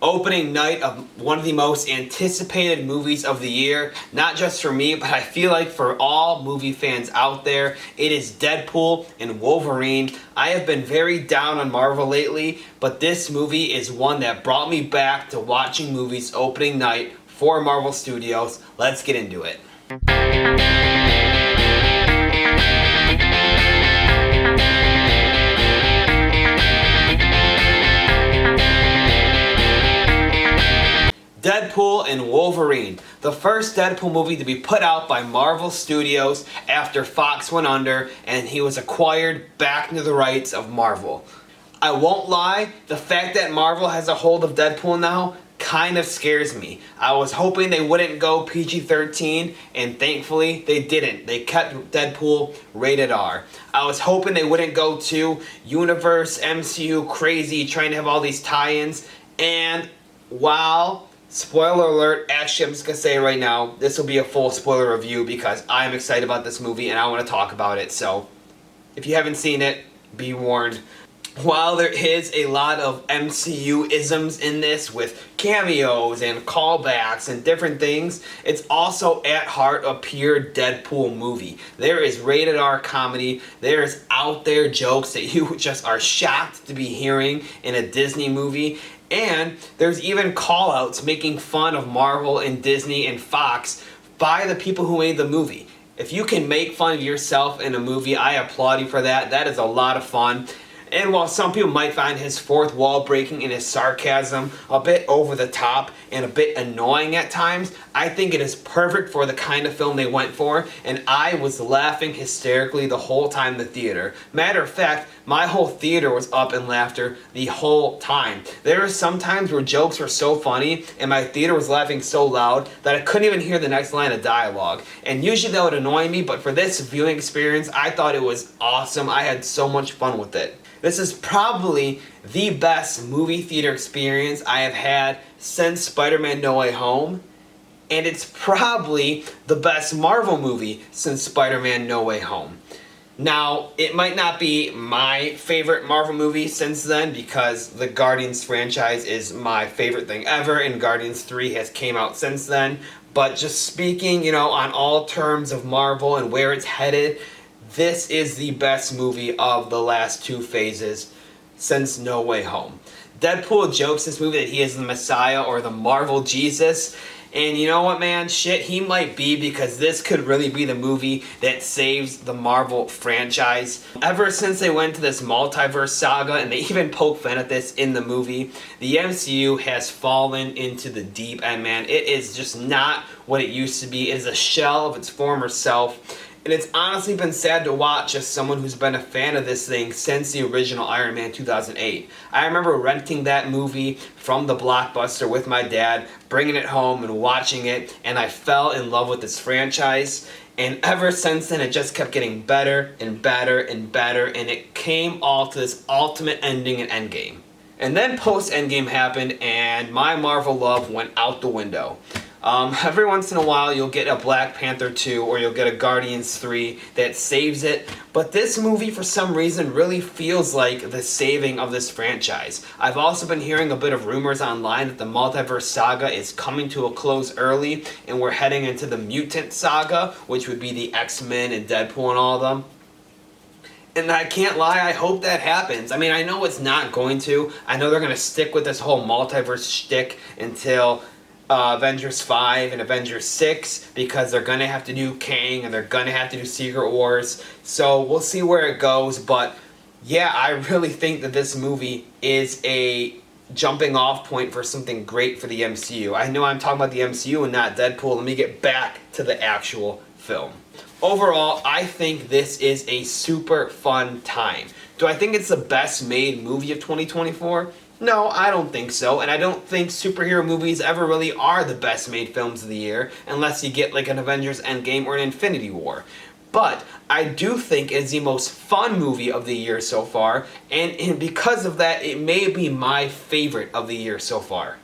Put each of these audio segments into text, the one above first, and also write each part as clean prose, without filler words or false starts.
opening night of one of the most anticipated movies of the year. Not just for me, but I feel like for all movie fans out there. It is Deadpool and Wolverine. I have been very down on Marvel lately, but this movie is one that brought me back to watching movies opening night for Marvel Studios. Let's get into it. Deadpool and Wolverine, the first Deadpool movie to be put out by Marvel Studios after Fox went under and he was acquired back into the rights of Marvel. I won't lie, the fact that Marvel has a hold of Deadpool now kind of scares me. I was hoping they wouldn't go PG-13, and thankfully they didn't. They kept Deadpool rated R. I was hoping they wouldn't go to universe, MCU, crazy, trying to have all these tie-ins, and while spoiler alert, actually I'm just going to say right now, this will be a full spoiler review because I'm excited about this movie and I want to talk about it. So, if you haven't seen it, be warned. While there is a lot of MCU-isms in this with cameos and callbacks and different things, it's also at heart a pure Deadpool movie. There is rated R comedy, there is out there jokes that you just are shocked to be hearing in a Disney movie, and there's even call-outs making fun of Marvel and Disney and Fox by the people who made the movie. If you can make fun of yourself in a movie, I applaud you for that. That is a lot of fun. And while some people might find his fourth wall breaking and his sarcasm a bit over the top and a bit annoying at times, I think it is perfect for the kind of film they went for, and I was laughing hysterically the whole time in the theater. Matter of fact, my whole theater was up in laughter the whole time. There were some times where jokes were so funny and my theater was laughing so loud that I couldn't even hear the next line of dialogue. And usually that would annoy me, but for this viewing experience, I thought it was awesome. I had so much fun with it. This is probably the best movie theater experience I have had since Spider-Man No Way Home. And it's probably the best Marvel movie since Spider-Man No Way Home. Now, it might not be my favorite Marvel movie since then because the Guardians franchise is my favorite thing ever and Guardians 3 has came out since then. But just speaking, on all terms of Marvel and where it's headed, this is the best movie of the last two phases since No Way Home. Deadpool jokes in this movie that he is the Messiah or the Marvel Jesus. And you know what, man? Shit, he might be, because this could really be the movie that saves the Marvel franchise. Ever since they went to this multiverse saga, and they even poke fun at this in the movie, the MCU has fallen into the deep end, man. It is just not what it used to be. It is a shell of its former self. And it's honestly been sad to watch as someone who's been a fan of this thing since the original Iron Man 2008. I remember renting that movie from the Blockbuster with my dad, bringing it home and watching it, and I fell in love with this franchise. And ever since then, it just kept getting better and better and better, and it came all to this ultimate ending in Endgame. And then post-Endgame happened, and my Marvel love went out the window. Every once in a while you'll get a Black Panther 2 or you'll get a Guardians 3 that saves it, but this movie for some reason really feels like the saving of this franchise. I've also been hearing a bit of rumors online that the multiverse saga is coming to a close early and we're heading into the mutant saga, which would be the X-Men and Deadpool and all of them. And I can't lie, I hope that happens. I mean, I know it's not going to. I know they're going to stick with this whole multiverse shtick until Avengers 5 and Avengers 6 because they're going to have to do Kang and they're going to have to do Secret Wars. So we'll see where it goes. But yeah, I really think that this movie is a jumping off point for something great for the MCU. I know I'm talking about the MCU and not Deadpool. Let me get back to the actual film. Overall, I think this is a super fun time. Do I think it's the best made movie of 2024? No, I don't think so, and I don't think superhero movies ever really are the best made films of the year, unless you get like an Avengers Endgame or an Infinity War. But I do think it's the most fun movie of the year so far, and because of that, it may be my favorite of the year so far.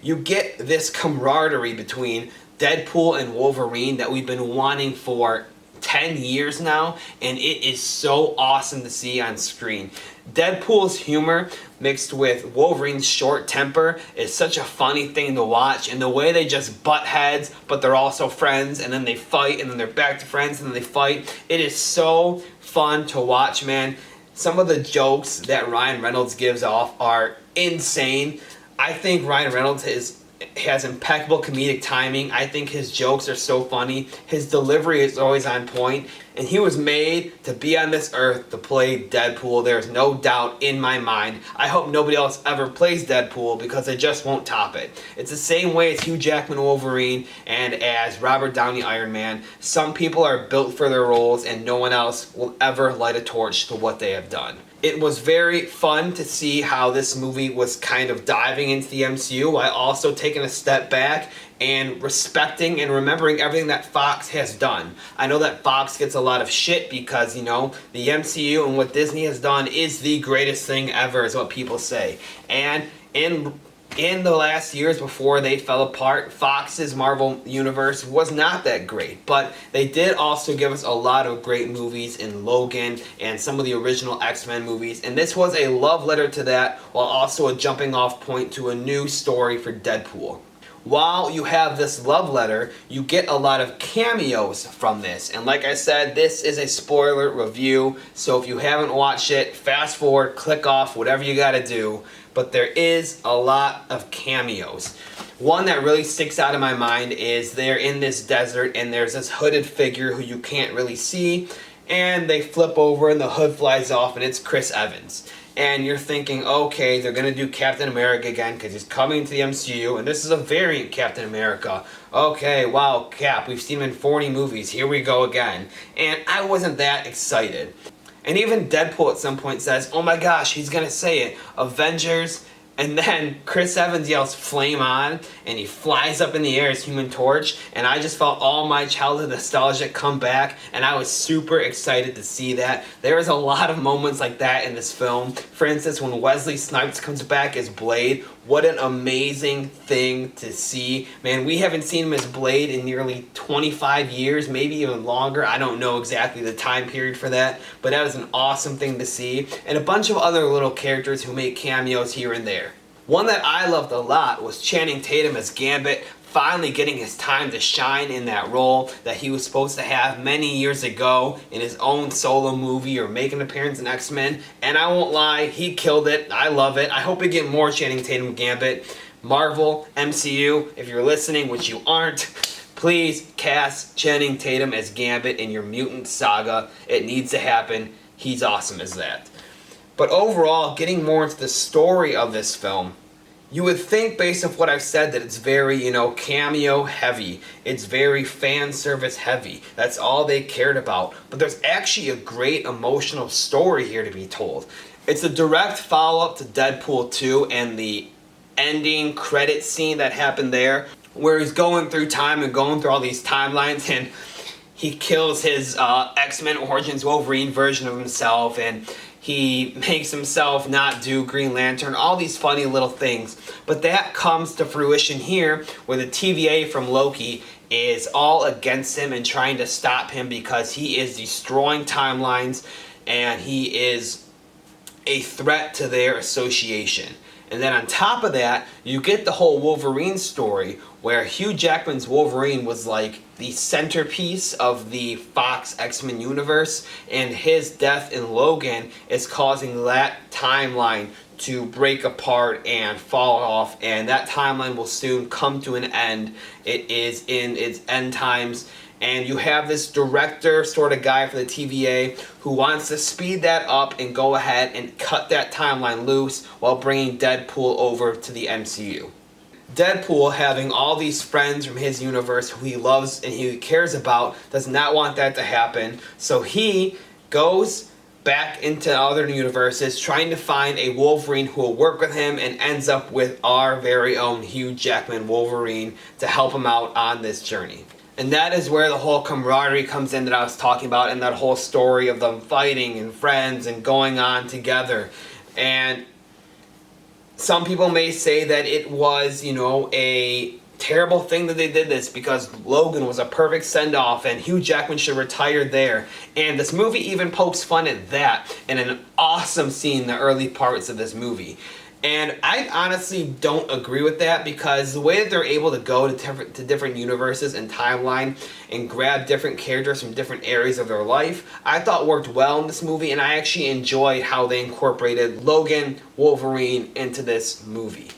You get this camaraderie between Deadpool and Wolverine that we've been wanting for 10 years now, and it is so awesome to see on screen. Deadpool's humor mixed with Wolverine's short temper is such a funny thing to watch, and the way they just butt heads, but they're also friends, and then they fight, and then they're back to friends, and then they fight. It is so fun to watch, man. Some of the jokes that Ryan Reynolds gives off are insane. I think Ryan Reynolds has impeccable comedic timing. I think his jokes are so funny. His delivery is always on point. And he was made to be on this earth to play Deadpool. There's no doubt in my mind. I hope nobody else ever plays Deadpool because they just won't top it. It's the same way as Hugh Jackman Wolverine and as Robert Downey Iron Man. Some people are built for their roles and no one else will ever light a torch to what they have done. It was very fun to see how this movie was kind of diving into the MCU while also taking a step back and respecting and remembering everything that Fox has done. I know that Fox gets a lot of shit because, you know, the MCU and what Disney has done is the greatest thing ever, is what people say. And in the last years before they fell apart, Fox's Marvel Universe was not that great. But they did also give us a lot of great movies in Logan and some of the original X-Men movies. And this was a love letter to that, while also a jumping off point to a new story for Deadpool. While you have this love letter, you get a lot of cameos from this. And like I said, this is a spoiler review. So if you haven't watched it, fast forward, click off, whatever you gotta do. But there is a lot of cameos. One that really sticks out in my mind is they're in this desert and there's this hooded figure who you can't really see. And they flip over and the hood flies off and it's Chris Evans. And you're thinking, okay, they're going to do Captain America again because he's coming to the MCU, and this is a variant Captain America. Okay, wow, Cap, we've seen him in 40 movies, here we go again. And I wasn't that excited. And even Deadpool at some point says, oh my gosh, he's going to say it, Avengers. And then Chris Evans yells flame on, and he flies up in the air as Human Torch, and I just felt all my childhood nostalgia come back, and I was super excited to see that. There is a lot of moments like that in this film. For instance, when Wesley Snipes comes back as Blade, what an amazing thing to see. Man, we haven't seen him as Blade in nearly 25 years, maybe even longer. I don't know exactly the time period for that, but that was an awesome thing to see. And a bunch of other little characters who make cameos here and there. One that I loved a lot was Channing Tatum as Gambit, finally getting his time to shine in that role that he was supposed to have many years ago in his own solo movie or make an appearance in X-Men. And I won't lie, he killed it. I love it. I hope we get more Channing Tatum Gambit. Marvel, MCU, if you're listening, which you aren't, please cast Channing Tatum as Gambit in your mutant saga. It needs to happen. He's awesome as that. But overall, getting more into the story of this film, you would think, based off what I've said, that it's very, cameo heavy. It's very fan service heavy. That's all they cared about. But there's actually a great emotional story here to be told. It's a direct follow-up to Deadpool 2 and the ending credit scene that happened there, where he's going through time and going through all these timelines, and he kills his X-Men Origins Wolverine version of himself, and he makes himself not do Green Lantern, all these funny little things. But that comes to fruition here, where the TVA from Loki is all against him and trying to stop him because he is destroying timelines and he is a threat to their association. And then on top of that, you get the whole Wolverine story, where Hugh Jackman's Wolverine was like the centerpiece of the Fox X-Men universe, and his death in Logan is causing that timeline to break apart and fall off, and that timeline will soon come to an end. It is in its end times. And you have this director sort of guy for the TVA who wants to speed that up and go ahead and cut that timeline loose while bringing Deadpool over to the MCU. Deadpool, having all these friends from his universe who he loves and he cares about, does not want that to happen. So he goes back into other universes trying to find a Wolverine who will work with him, and ends up with our very own Hugh Jackman Wolverine to help him out on this journey. And that is where the whole camaraderie comes in that I was talking about, and that whole story of them fighting and friends and going on together. And some people may say that it was, a terrible thing that they did this because Logan was a perfect send-off and Hugh Jackman should retire there. And this movie even pokes fun at that in an awesome scene in the early parts of this movie. And I honestly don't agree with that because the way that they're able to go to different universes and timeline and grab different characters from different areas of their life, I thought worked well in this movie, and I actually enjoyed how they incorporated Logan, Wolverine into this movie.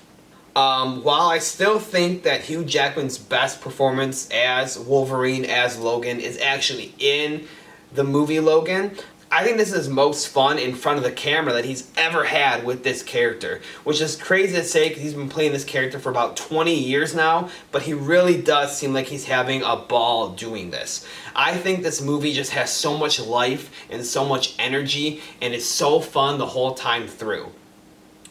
While I still think that Hugh Jackman's best performance as Wolverine, as Logan, is actually in the movie Logan, I think this is his most fun in front of the camera that he's ever had with this character, which is crazy to say because he's been playing this character for about 20 years now, but he really does seem like he's having a ball doing this. I think this movie just has so much life and so much energy and is so fun the whole time through.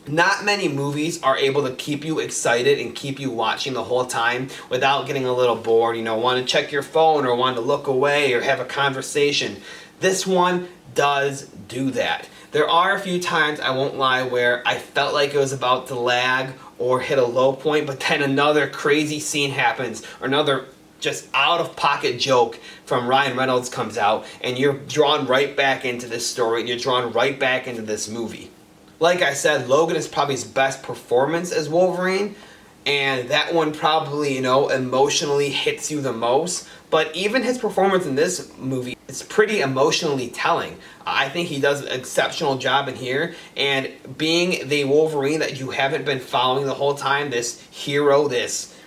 Not many movies are able to keep you excited and keep you watching the whole time without getting a little bored, want to check your phone or want to look away or have a conversation. This one does do that. There are a few times, I won't lie, where I felt like it was about to lag or hit a low point, but then another crazy scene happens or another just out-of-pocket joke from Ryan Reynolds comes out and you're drawn right back into this story and you're drawn right back into this movie. Like I said, Logan is probably his best performance as Wolverine, and that one probably, emotionally hits you the most. But even his performance in this movie is pretty emotionally telling. I think he does an exceptional job in here, and being the Wolverine that you haven't been following the whole time, this hero, this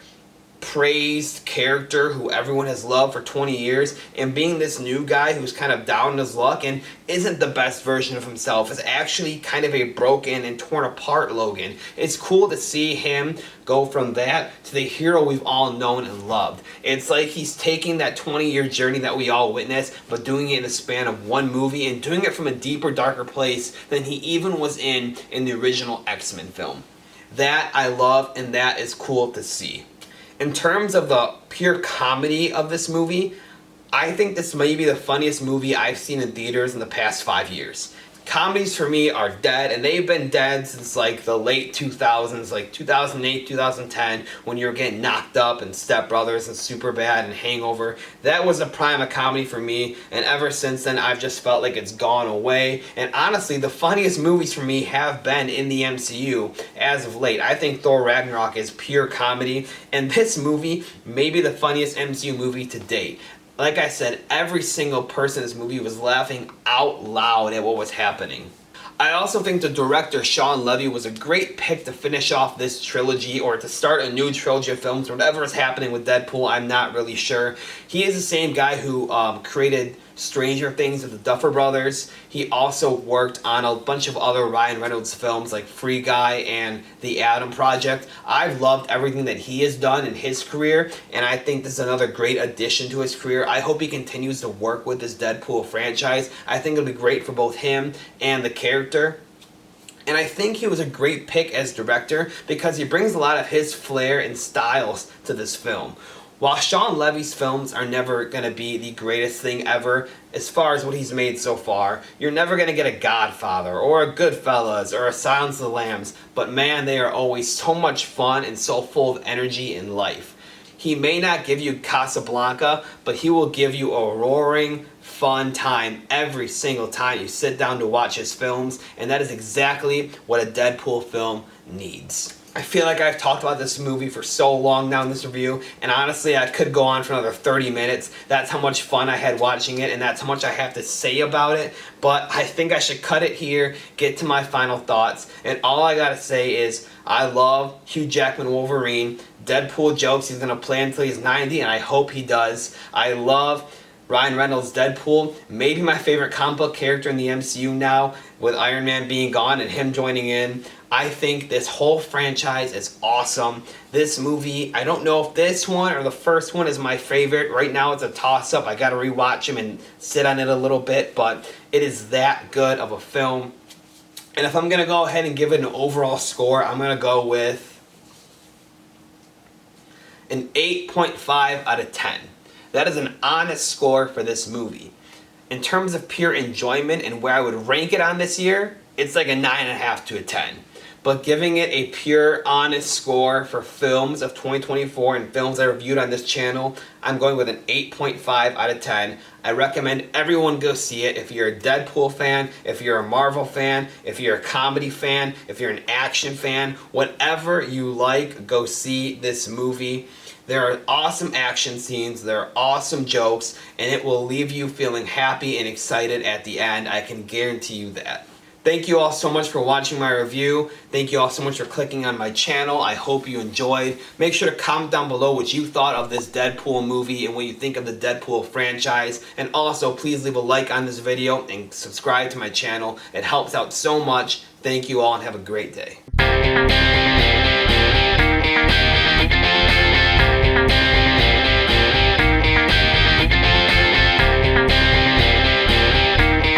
praised character who everyone has loved for 20 years, and being this new guy who's kind of down in his luck and isn't the best version of himself, is actually kind of a broken and torn apart Logan. It's cool to see him go from that to the hero we've all known and loved. It's like he's taking that 20-year journey that we all witnessed, but doing it in the span of one movie and doing it from a deeper, darker place than he even was in the original X-Men film. That I love, and that is cool to see. In terms of the pure comedy of this movie, I think this may be the funniest movie I've seen in theaters in the past 5 years. Comedies for me are dead, and they've been dead since like the late 2000s, like 2008, 2010, when you were getting Knocked Up and Step Brothers and Superbad and Hangover. That was a prime of comedy for me, and ever since then I've just felt like it's gone away. And honestly, the funniest movies for me have been in the MCU as of late. I think Thor Ragnarok is pure comedy, and this movie may be the funniest MCU movie to date. Like I said, every single person in this movie was laughing out loud at what was happening. I also think the director, Shawn Levy, was a great pick to finish off this trilogy or to start a new trilogy of films. Whatever is happening with Deadpool, I'm not really sure. He is the same guy who created Stranger Things with the Duffer Brothers. He also worked on a bunch of other Ryan Reynolds films like Free Guy and The Adam Project. I've loved everything that he has done in his career, and I think this is another great addition to his career. I hope he continues to work with this Deadpool franchise. I think it'll be great for both him and the character. And I think he was a great pick as director because he brings a lot of his flair and styles to this film. While Shawn Levy's films are never going to be the greatest thing ever, as far as what he's made so far, you're never going to get a Godfather or a Goodfellas or a Silence of the Lambs, but man, they are always so much fun and so full of energy and life. He may not give you Casablanca, but he will give you a roaring, fun time every single time you sit down to watch his films, and that is exactly what a Deadpool film needs. I feel like I've talked about this movie for so long now in this review, and honestly I could go on for another 30 minutes. That's how much fun I had watching it, and that's how much I have to say about it, but I think I should cut it here, get to my final thoughts, and all I gotta say is I love Hugh Jackman Wolverine. Deadpool jokes he's gonna play until he's 90, and I hope he does. I love Ryan Reynolds' Deadpool, maybe my favorite comic book character in the MCU now, with Iron Man being gone and him joining in. I think this whole franchise is awesome. This movie, I don't know if this one or the first one is my favorite. Right now it's a toss-up. I gotta rewatch them and sit on it a little bit, but it is that good of a film. And if I'm gonna go ahead and give it an overall score, I'm gonna go with an 8.5 out of 10. That is an honest score for this movie. In terms of pure enjoyment and where I would rank it on this year, it's like a 9.5 to a 10. but giving it a pure, honest score for films of 2024 and films I reviewed on this channel, I'm going with an 8.5 out of 10. I recommend everyone go see it. If you're a Deadpool fan, if you're a Marvel fan, if you're a comedy fan, if you're an action fan, whatever you like, go see this movie. There are awesome action scenes, there are awesome jokes, and it will leave you feeling happy and excited at the end. I can guarantee you that. Thank you all so much for watching my review. Thank you all so much for clicking on my channel. I hope you enjoyed. Make sure to comment down below what you thought of this Deadpool movie and what you think of the Deadpool franchise. And also, please leave a like on this video and subscribe to my channel. It helps out so much. Thank you all and have a great day.